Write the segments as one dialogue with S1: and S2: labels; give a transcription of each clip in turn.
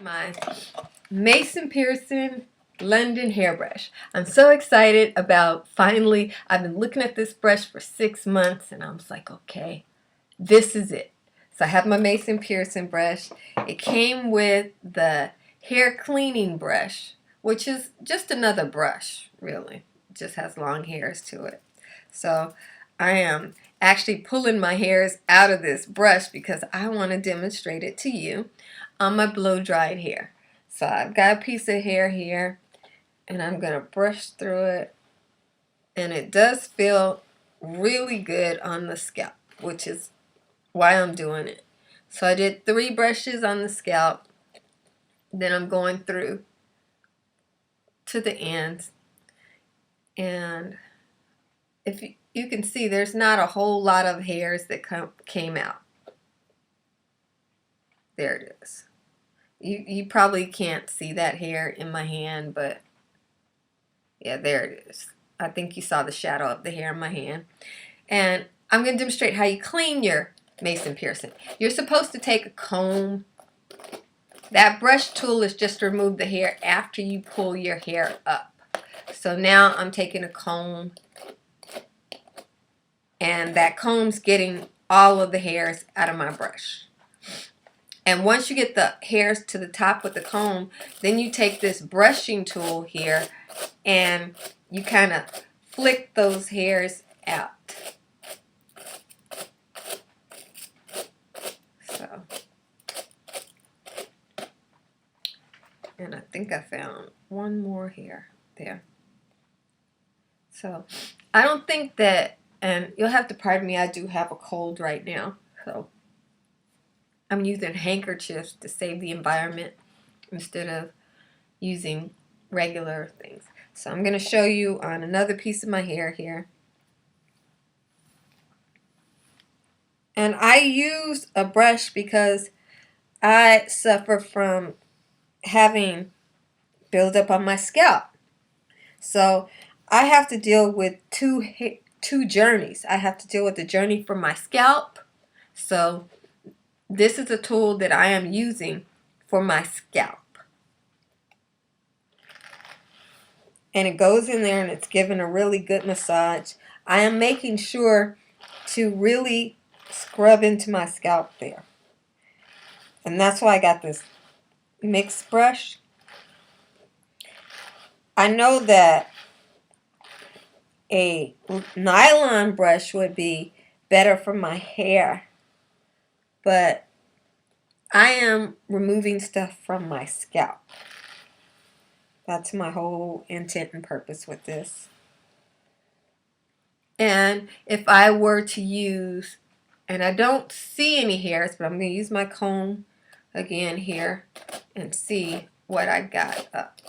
S1: My Mason Pearson London hairbrush. I'm so excited about finally, I've been looking at this brush for 6 months and I was like, okay, this is it. So I have my Mason Pearson brush. It came with the hair cleaning brush, which is just another brush, really. It just has long hairs to it. So I am actually pulling my hairs out of this brush because I want to demonstrate it to you on my blow-dried hair. So I've got a piece of hair here and I'm going to brush through it, and it does feel really good on the scalp, which is why I'm doing it. So I did 3 brushes on the scalp, then I'm going through to the ends, and if you can see, there's not a whole lot of hairs that came out. There it is. You probably can't see that hair in my hand, but yeah, there it is. I think you saw the shadow of the hair in my hand. And I'm going to demonstrate how you clean your Mason Pearson. You're supposed to take a comb. That brush tool is just to remove the hair after you pull your hair up. So now I'm taking a comb, and that comb's getting all of the hairs out of my brush. And once you get the hairs to the top with the comb, then you take this brushing tool here and you kind of flick those hairs out. So, and I think I found one more hair there. So I don't think that, and you'll have to pardon me, I do have a cold right now, so I'm using handkerchiefs to save the environment instead of using regular things. So I'm going to show you on another piece of my hair here. And I use a brush because I suffer from having buildup on my scalp. So I have to deal with two journeys. I have to deal with the journey for my scalp. So this is a tool that I am using for my scalp. And it goes in there and it's given a really good massage. I am making sure to really scrub into my scalp there. And that's why I got this mixed brush. I know that a nylon brush would be better for my hair, but I am removing stuff from my scalp. That's my whole intent and purpose with this. And if I were to use, and I don't see any hairs, but I'm going to use my comb again here and see what I got up.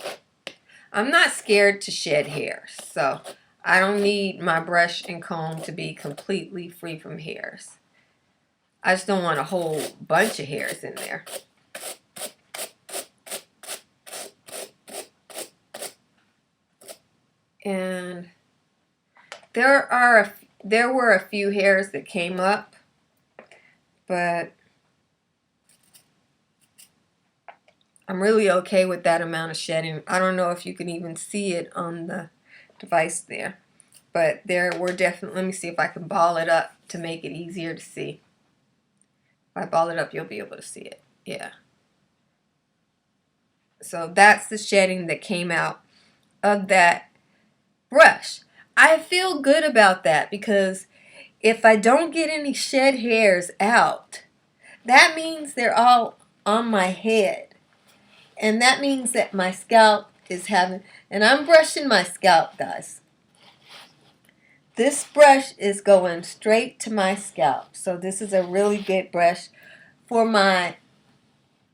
S1: I'm not scared to shed hairs, so I don't need my brush and comb to be completely free from hairs. I just don't want a whole bunch of hairs in there. And there were a few hairs that came up, but I'm really okay with that amount of shedding. I don't know if you can even see it on the device there, but there were definitely, let me see if I can ball it up to make it easier to see. If I ball it up, you'll be able to see it. Yeah. So that's the shedding that came out of that brush. I feel good about that because if I don't get any shed hairs out, that means they're all on my head. And that means that my scalp is having, and I'm brushing my scalp, guys. This brush is going straight to my scalp. So this is a really good brush for my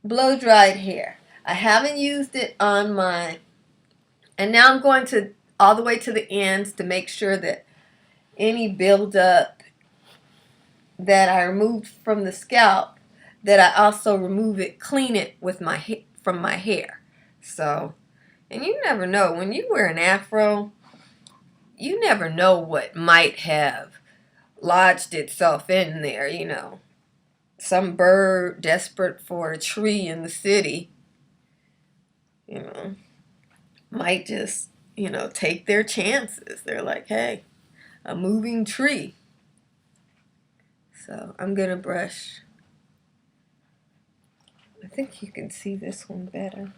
S1: blow-dried hair. I haven't used it on my, and now I'm going to all the way to the ends to make sure that any buildup that I removed from the scalp, that I also remove it, clean it with my from my hair. So, and you never know, when you wear an afro, you never know what might have lodged itself in there, you know. Some bird desperate for a tree in the city you know, might just, take their chances. They're like, hey, a moving tree. So I'm going to brush. I think you can see this one better.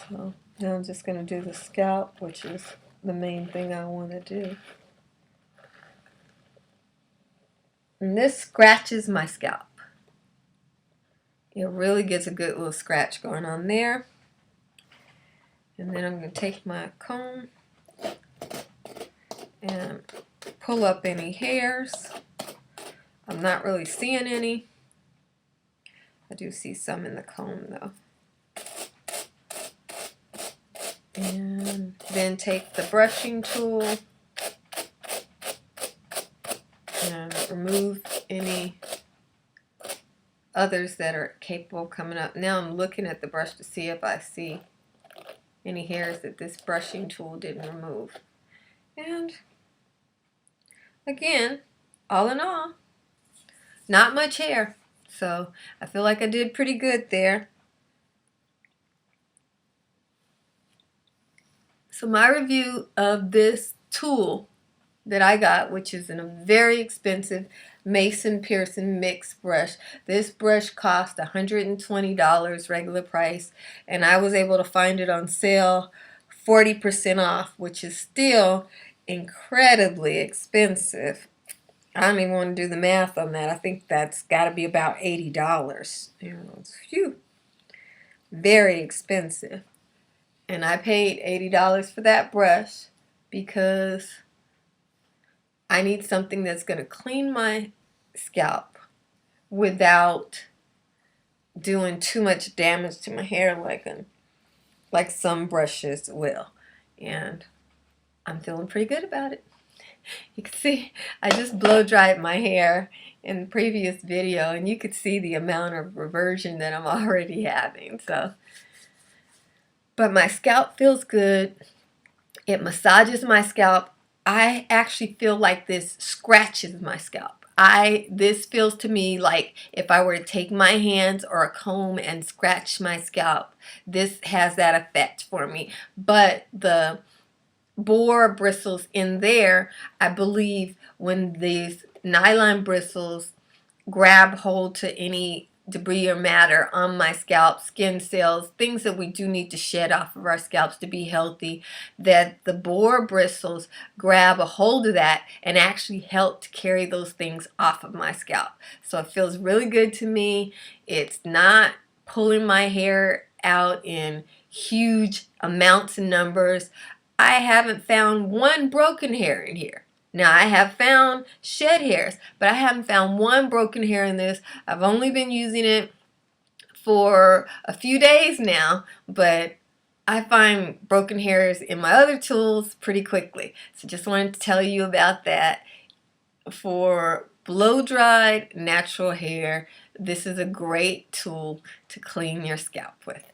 S1: So now I'm just going to do the scalp, which is the main thing I want to do. And this scratches my scalp. It really gets a good little scratch going on there. And then I'm going to take my comb and pull up any hairs. I'm not really seeing any. I do see some in the comb though. And then take the brushing tool and remove any others that are capable of coming up. Now I'm looking at the brush to see if I see any hairs that this brushing tool didn't remove. And again, all in all, not much hair. So I feel like I did pretty good there. So my review of this tool that I got, which is a very expensive Mason Pearson mix brush. This brush cost $120 regular price, and I was able to find it on sale 40% off, which is still incredibly expensive. I don't even want to do the math on that. I think that's got to be about $80. Phew, very expensive. And I paid $80 for that brush because I need something that's going to clean my scalp without doing too much damage to my hair like some brushes will. And I'm feeling pretty good about it. You can see I just blow dried my hair in the previous video, and you could see the amount of reversion that I'm already having. But my scalp feels good. It massages my scalp. I actually feel like this scratches my scalp. This feels to me like if I were to take my hands or a comb and scratch my scalp, this has that effect for me. But the boar bristles in there, I believe when these nylon bristles grab hold to any debris or matter on my scalp, skin cells, things that we do need to shed off of our scalps to be healthy, that the boar bristles grab a hold of that and actually help to carry those things off of my scalp. So it feels really good to me. It's not pulling my hair out in huge amounts and numbers. I haven't found one broken hair in here. Now, I have found shed hairs, but I haven't found one broken hair in this. I've only been using it for a few days now, but I find broken hairs in my other tools pretty quickly. So just wanted to tell you about that. For blow-dried natural hair, this is a great tool to clean your scalp with.